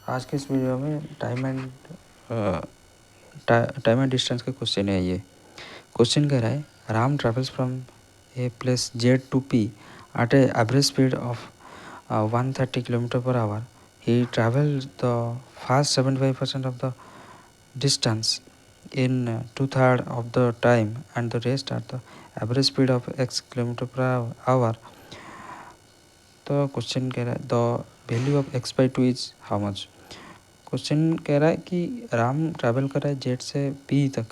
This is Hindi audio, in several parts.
आज के इस वीडियो में टाइम एंड डिस्टेंस का क्वेश्चन है। ये क्वेश्चन कह रहा है Ram travels from a place Z to P at a average speed of 130 kilometre per hour. He travel the fast 75% of the distance in 2/3 of the time and the rest at the average speed of x kilometer per hour. तो क्वेश्चन कह रहा है the value of x by two is how much. Question कह रहा है कि राम ट्रैवल कर रहा है जेड से पी तक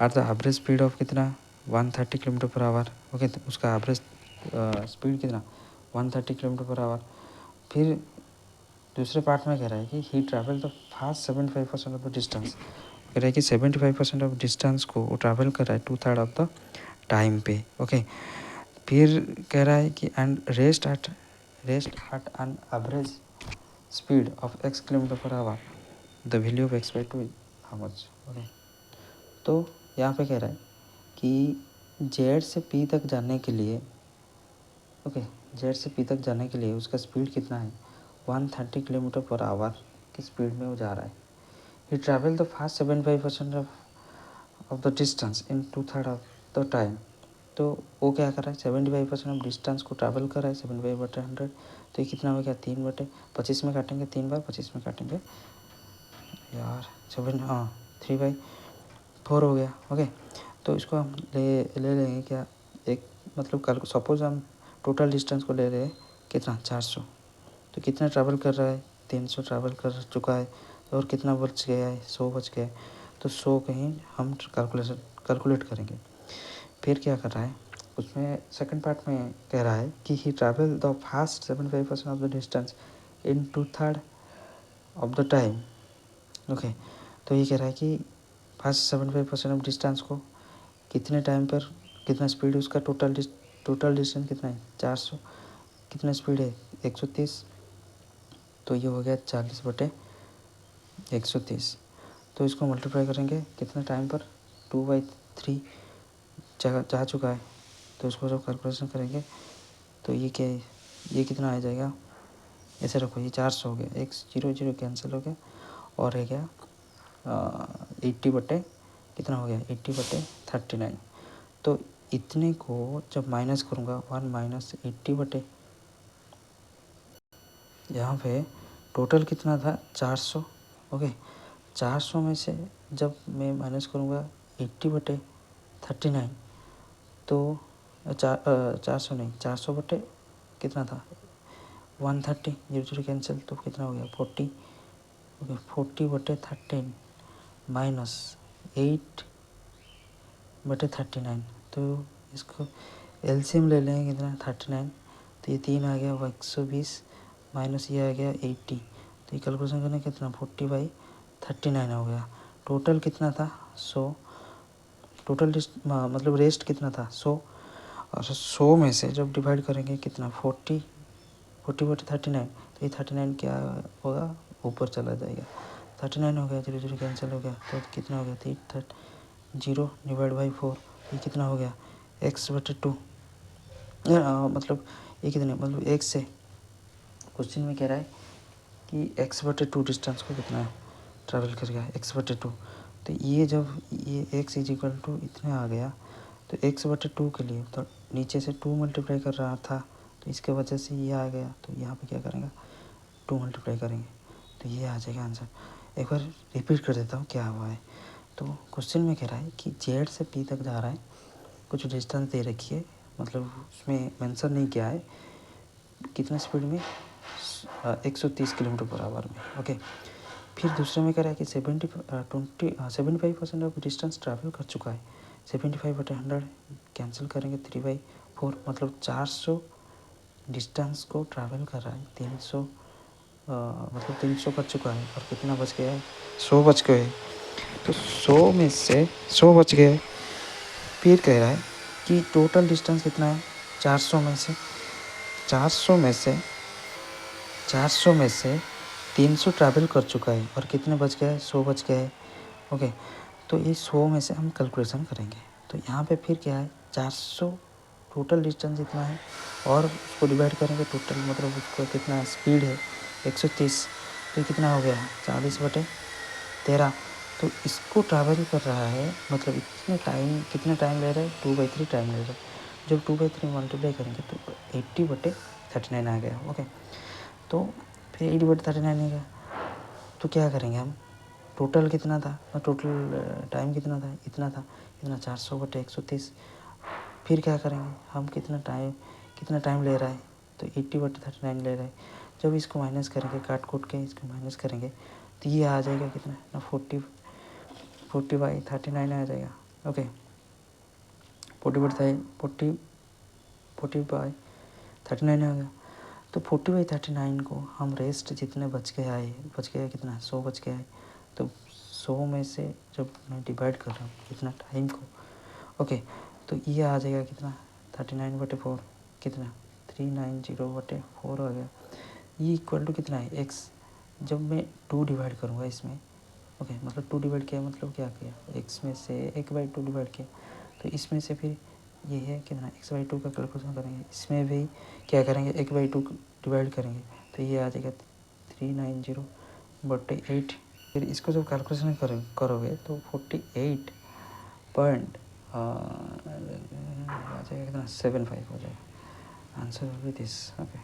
at the average speed of कितना 130 किलोमीटर पर आवर। ओके, तो उसका एवरेज स्पीड कितना 130 किलोमीटर पर आवर। फिर दूसरे पार्ट में कह रहा है कि he travel the fast 75% of the distance. कह रहा है कि 75% ऑफ डिस्टेंस को वो ट्रैवल कर रहा है 2/3 ऑफ द टाइम पे। ओके, फिर कह रहा है कि and rest at an average speed of x kilometre per our the value of x by two how much. Okay, तो यहाँ पे कह रहा है कि जेड से पी तक जाने के लिए जेड से पी तक जाने के लिए उसका स्पीड कितना है 130 किलोमीटर पर आवर की स्पीड में वो जा रहा है। He travel the fast 75% of the distance in 2/3 of the time. तो वो क्या कर रहा है 75% ऑफ डिस्टेंस को ट्रैवल कर रहा है 75/100। तो ये कितना हो गया 3/25 में काटेंगे 3 बार 25 में काटेंगे यार 3/4 हो गया। ओके, तो इसको हम ले लेंगे क्या एक मतलब कल सपोज हम टोटल डिस्टेंस को ले रहे हैं कितना 400। तो कितना ट्रैवल कर रहा है 300 ट्रैवल कर चुका है और कितना बच गया है 100 बच गया है। तो 100 कहीं हम कैलकुलेट करेंगे। फिर क्या कर रहा है उसमें सेकंड पार्ट में कह रहा है कि he travel the fast 75% of the distance in 2/3 of the time. Okay, तो ये कह रहा है कि फास्ट 75% ऑफ डिस्टेंस को कितने टाइम पर कितना स्पीड उसका टोटल डिस्टेंस कितना है 400। कितना स्पीड है 130। तो ये हो गया 40/130। तो इसको मल्टीप्लाई करेंगे कितने टाइम पर 2/3 जा चुका है। तो इसको जब कैलकुलेशन करेंगे तो ये कितना आ जाएगा। ऐसे रखो ये 400 हो गया 1 0 कैंसिल हो गया और है क्या 80 कितना हो गया 80/39। तो इतने को जब माइनस करूँगा 1 माइनस 80 यहाँ पे टोटल कितना था 400। ओके, 400 में से जब मैं माइनस करूँगा 80/39 तो 400 नहीं 400 कितना था 130 0 कैंसिल तो कितना हो गया 40। Okay, 40/13 minus 8/39। तो इसको एलसीएम ले लेंगे कितना 39। तो ये 3 आ गया वो 120 माइनस ये आ गया 80। तो ये कैलकुलेशन करने कितना 40/39 हो गया। टोटल कितना था 100। टोटल मतलब रेस्ट कितना था 100 और 100 में से जब डिवाइड करेंगे कितना 40/39। तो ये 39 क्या होगा ऊपर चला जाएगा 39 हो गया 0 कैंसिल हो गया। तो कितना हो गया 0 डिवाइड बाई 4। ये कितना हो गया x/2 मतलब ये कितने मतलब x से क्वेश्चन में कह रहा है कि x/2 डिस्टेंस को कितना ट्रैवल कर गया x/2। तो ये जब ये x = इतने आ गया तो x/2 के लिए तो नीचे से 2 मल्टीप्लाई कर रहा था तो इसके वजह से ये आ गया। तो यहाँ पे क्या करेंगे 2 मल्टीप्लाई करेंगे तो ये आ जाएगा आंसर। एक बार रिपीट कर देता हूँ क्या हुआ है। तो क्वेश्चन में कह रहा है कि जेड से पी तक जा रहा है कुछ डिस्टेंस दे रखी है मतलब उसमें मेंशन नहीं किया है कितना स्पीड में 130 किलोमीटर पर आवर में। ओके, फिर दूसरे में कह रहा है कि 75% ऑफ डिस्टेंस ट्रैवल कर चुका है 75/100 कैंसिल करेंगे 3/4 मतलब 400 डिस्टेंस को ट्रैवल कर रहा है 300 मतलब 300 कर चुका है और कितना बच गया है 100 बच गए। तो 100 में से 100 बच गए। फिर कह रहा है कि टोटल डिस्टेंस कितना है 400 में से 300 ट्रैवल कर चुका है और कितने बच गए 100 बच गए। ओके, तो ये 100 में से हम कैलकुलेशन करेंगे। तो यहाँ पे फिर क्या है 400 टोटल डिस्टेंस इतना है और उसको डिवाइड करेंगे टोटल मतलब उसको कितना स्पीड है 130। तो ये कितना हो गया 40/13। तो इसको ट्रैवल कर रहा है, मतलब कितने टाइम ले रहा है 2/3 टाइम ले रहा है। जब 2/3 मल्टीप्लाई करेंगे तो 80/39 आ गया। ओके, तो फिर 80/39 आ गया तो क्या करेंगे हम, टोटल कितना था, टोटल टाइम कितना था, इतना 400/130। फिर क्या करेंगे हम, कितना टाइम ले रहा है, तो 80/39 ले रहा है। जब इसको माइनस करेंगे, काट कूट के इसको माइनस करेंगे तो ये आ जाएगा कितना ना 40/39 आ जाएगा। ओके, 40/39 आ गया। तो 40/39 को हम रेस्ट जितने बच गया कितना 100 बच गया है। तो 100 में से जब मैं डिवाइड कर रहा हूँ कितना टाइम को, ओके, तो ये आ जाएगा कितना 39/4, कितना 390/4 आ गया। ये इक्वल टू कितना है एक्स। जब मैं 2 डिवाइड करूँगा इसमें, ओके, मतलब 2 डिवाइड किया मतलब क्या किया, एक्स में से 1/2 डिवाइड किया, तो इसमें से फिर ये है कितना x/2 का कैलकुलेशन करेंगे, इसमें भी क्या करेंगे 1/2 डिवाइड करेंगे, तो ये आ जाएगा 390/8। फिर इसको जब कैलकुलेशन करोगे तो 48 पॉइंट आ जाएगा कितना 75 हो जाएगा। Answer will be this. Okay.